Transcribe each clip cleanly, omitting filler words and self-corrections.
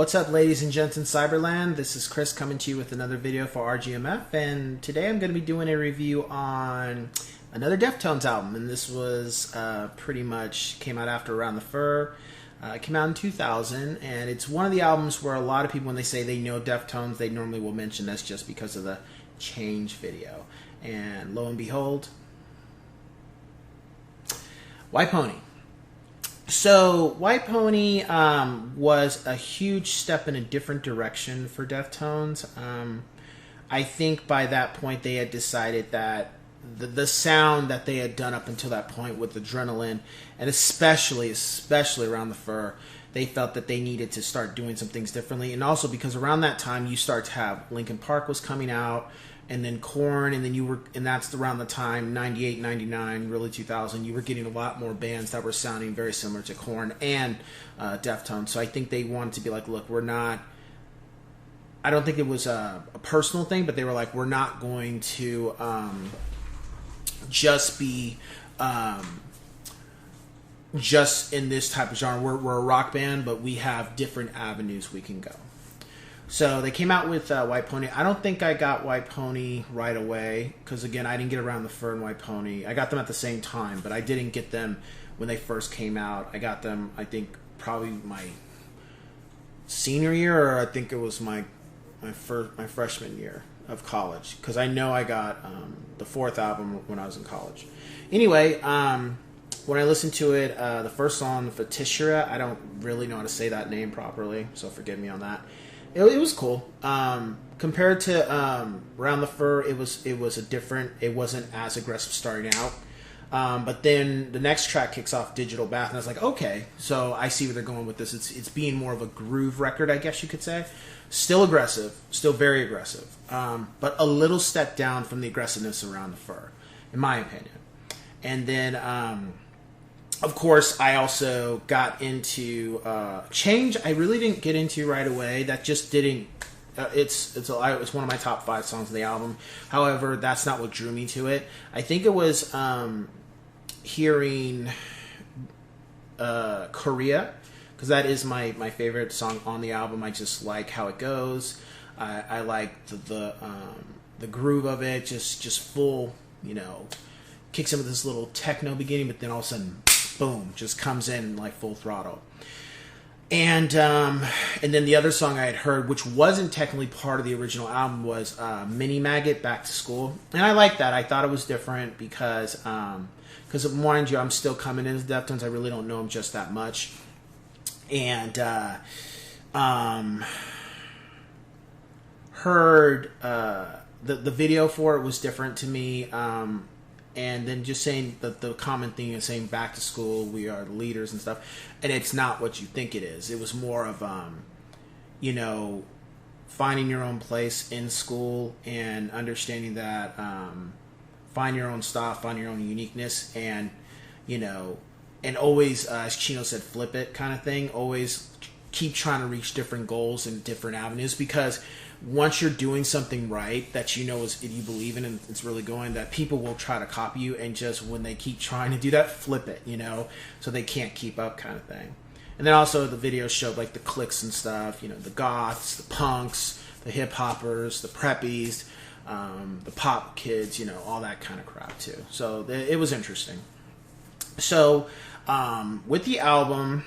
What's up, ladies and gents in Cyberland? This is Chris coming to you with another video for RGMF, and today I'm going to be doing a review on another Deftones album, and this was pretty much came out after Around the Fur. It came out in 2000, and it's one of the albums where a lot of people, when they say they know Deftones, they normally will mention that's just because of the Change video. And lo and behold, White Pony. So, White Pony was a huge step in a different direction for Deftones. I think by that point they had decided that the sound that they had done up until that point with Adrenaline, and especially Around the Fur, they felt that they needed to start doing some things differently. And also because around that time you start to have Linkin Park was coming out, and then Korn, and then that's around the time, 98, 99, really 2000, you were getting a lot more bands that were sounding very similar to Korn and Deftones. So I think they wanted to be like, look, we're not, I don't think it was a personal thing, but they were like, we're not going to just be just in this type of genre. We're a rock band, but we have different avenues we can go. So they came out with White Pony. I don't think I got White Pony right away because, again, I didn't get Around the Fur and White Pony. I got them at the same time, but I didn't get them when they first came out. I got them, I think, probably my senior year, or I think it was my freshman year of college, because I know I got the fourth album when I was in college. Anyway, when I listened to it, the first song, Fatishira, I don't really know how to say that name properly, so forgive me on that. It was cool. Compared to Around the Fur, it was a different. It wasn't as aggressive starting out, but then the next track kicks off, Digital Bath, and I was like, okay, so I see where they're going with this. It's being more of a groove record, I guess you could say. Still aggressive, still very aggressive, but a little step down from the aggressiveness Around the Fur, in my opinion. And then, of course, I also got into Change. I really didn't get into right away. That just didn't. It's one of my top 5 songs of the album. However, that's not what drew me to it. I think it was hearing Korea, because that is my favorite song on the album. I just like how it goes. I like the groove of it. Just full, kicks in with this little techno beginning, but then all of a sudden, boom, just comes in like full throttle. And then the other song I had heard, which wasn't technically part of the original album, was Mini Maggot, Back to School. And I liked that. I thought it was different because mind you, I'm still coming into Deftones. I really don't know them just that much. And heard the video for it was different to me. And then just saying the common thing is saying back to school, we are the leaders and stuff. And it's not what you think it is. It was more of, finding your own place in school and understanding that find your own style, find your own uniqueness, and, and always, as Chino said, flip it kind of thing. Always keep trying to reach different goals and different avenues, because once you're doing something right that you believe in and it's really going, that people will try to copy you, and just when they keep trying to do that, flip it, so they can't keep up kind of thing. And then also the video showed like the cliques and stuff, the goths, the punks, the hip hoppers, the preppies, the pop kids, all that kind of crap too. So it was interesting. So with the album,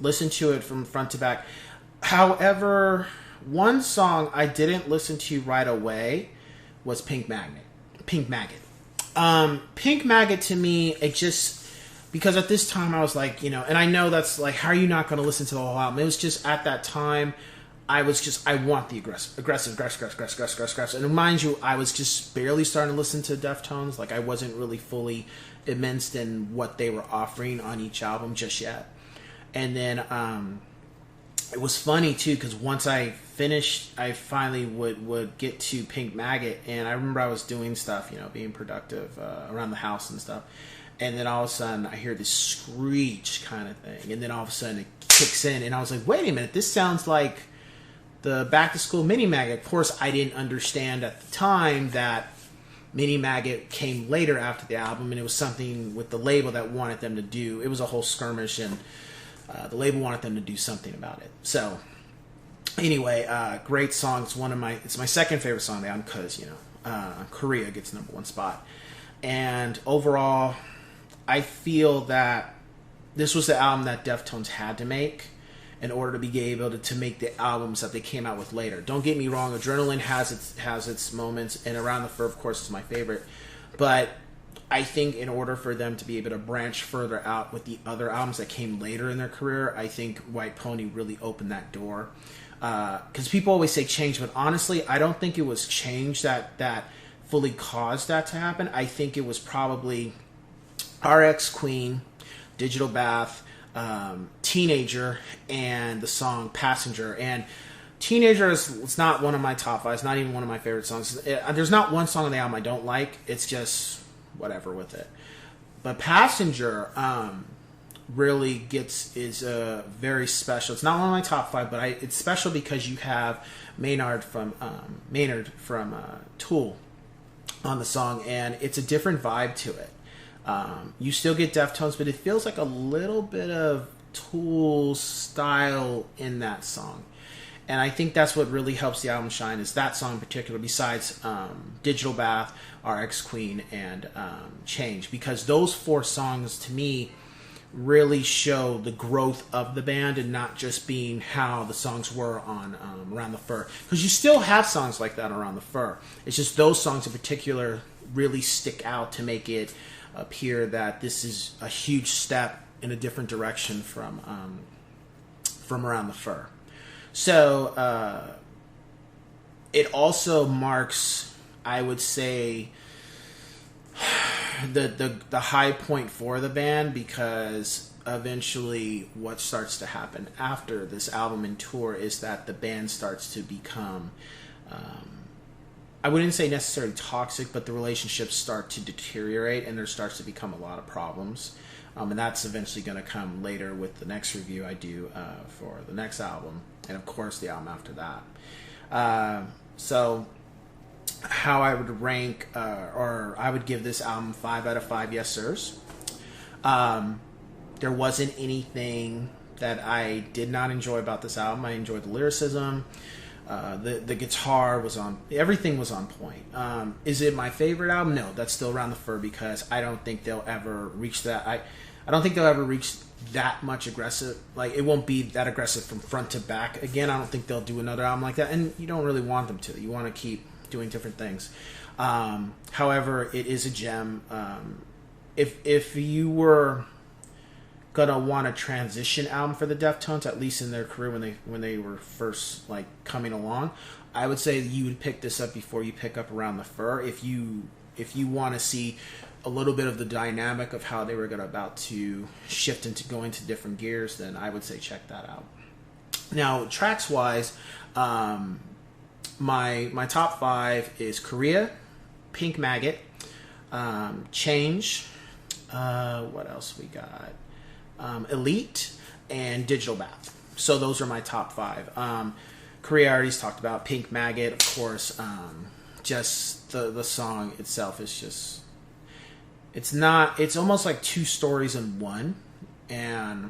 listen to it from front to back. However, one song I didn't listen to right away was Pink Maggot. Pink Maggot to me, it just, because at this time I was like, and I know that's like, how are you not going to listen to the whole album? It was just at that time, I want the aggressive. And mind you, I was just barely starting to listen to Deftones. Like, I wasn't really fully immersed in what they were offering on each album just yet. And then, it was funny too, because once I finished, I finally would get to Pink Maggot, and I remember I was doing stuff, being productive around the house and stuff, and then all of a sudden I hear this screech kind of thing, and then all of a sudden it kicks in, and I was like, wait a minute, this sounds like the Back to School Mini Maggot. Of course, I didn't understand at the time that Mini Maggot came later after the album, and it was something with the label that wanted them to do. It was a whole skirmish, and the label wanted them to do something about it. So Anyway, great song. It's my second favorite song on the album because, Korea gets #1 spot. And overall, I feel that this was the album that Deftones had to make in order to be able to make the albums that they came out with later. Don't get me wrong, Adrenaline has its moments, and Around the Fur, of course, is my favorite. But I think in order for them to be able to branch further out with the other albums that came later in their career, I think White Pony really opened that door. Because people always say change, but honestly, I don't think it was change that fully caused that to happen. I think it was probably RX Queen, Digital Bath, Teenager, and the song Passenger. And Teenager it's not one of my top 5. It's not even one of my favorite songs. There's not one song on the album I don't like. It's just whatever with it. But Passenger really is very special. It's not one of my top 5, but it's special because you have Maynard from Tool on the song, and it's a different vibe to it. You still get Deftones, but it feels like a little bit of Tool style in that song. And I think that's what really helps the album shine, is that song in particular, besides Digital Bath, RX Queen, and Change. Because those 4 songs, to me, really show the growth of the band and not just being how the songs were on Around the Fur. Because you still have songs like that Around the Fur. It's just those songs in particular really stick out to make it appear that this is a huge step in a different direction from Around the Fur. So it also marks, I would say, the high point for the band, because eventually what starts to happen after this album and tour is that the band starts to become, I wouldn't say necessarily toxic, but the relationships start to deteriorate and there starts to become a lot of problems. And that's eventually going to come later with the next review I do for the next album, and of course the album after that. So how I would rank, or I would give this album 5 out of 5 yes sirs. There wasn't anything that I did not enjoy about this album. I enjoyed the lyricism. The guitar was on, everything was on point. Is it my favorite album? No, that's still Around the Fur, because I don't think they'll ever reach that. I don't think they'll ever reach that much aggressive. Like, it won't be that aggressive from front to back. Again, I don't think they'll do another album like that, and you don't really want them to. You want to keep doing different things. However, it is a gem. If you were gonna want a transition album for the Deftones, at least in their career when they were first like coming along, I would say you would pick this up before you pick up Around the Fur. If you want to see a little bit of the dynamic of how they were about to shift into going to different gears, then I would say check that out. Now, tracks wise, my top 5 is Korea, Pink Maggot, Change. What else we got? Elite, and Digital Bath. So those are my top 5. Korea I already talked about. Pink Maggot, of course. Just the song itself is just, it's almost like 2 stories in one, and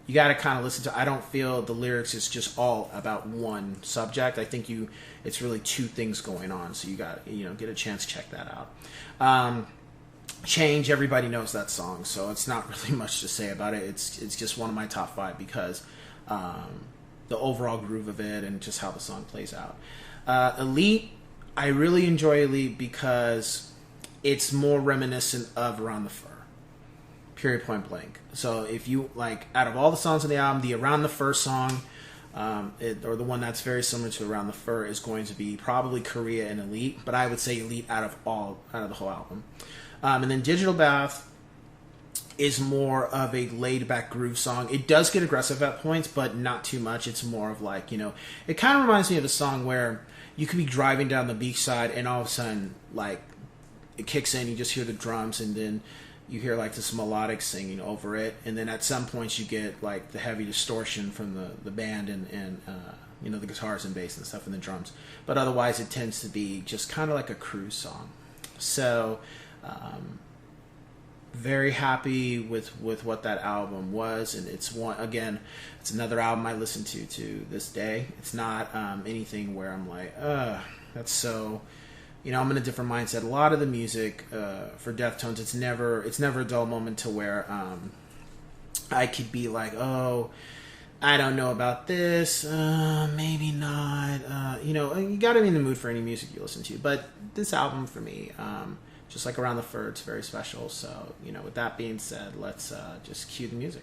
you got to kind of listen to. I don't feel the lyrics is just all about one subject. I think it's really 2 things going on. So you got get a chance to check that out. Change, everybody knows that song, so it's not really much to say about it. It's just one of my top 5 because the overall groove of it and just how the song plays out. Elite, I really enjoy Elite because it's more reminiscent of Around the Fur. Period, point blank. So if you like, out of all the songs on the album, the Around the Fur song, or the one that's very similar to Around the Fur, is going to be probably Korea and Elite, but I would say Elite out of the whole album. And then Digital Bath is more of a laid-back groove song. It does get aggressive at points, but not too much. It's more of like, it kind of reminds me of a song where you could be driving down the beach side and all of a sudden, like, it kicks in, you just hear the drums, and then you hear like this melodic singing over it, and then at some points you get like the heavy distortion from the band and the guitars and bass and stuff and the drums. But otherwise it tends to be just kind of like a cruise song. So very happy with what that album was, and it's one again. It's another album I listen to this day. It's not anything where I'm like, that's so. I'm in a different mindset. A lot of the music for Deftones, it's never a dull moment to where I could be like, oh, I don't know about this, maybe not. You got to be in the mood for any music you listen to. But this album for me, just like Around the Fur, it's very special. So, with that being said, let's just cue the music.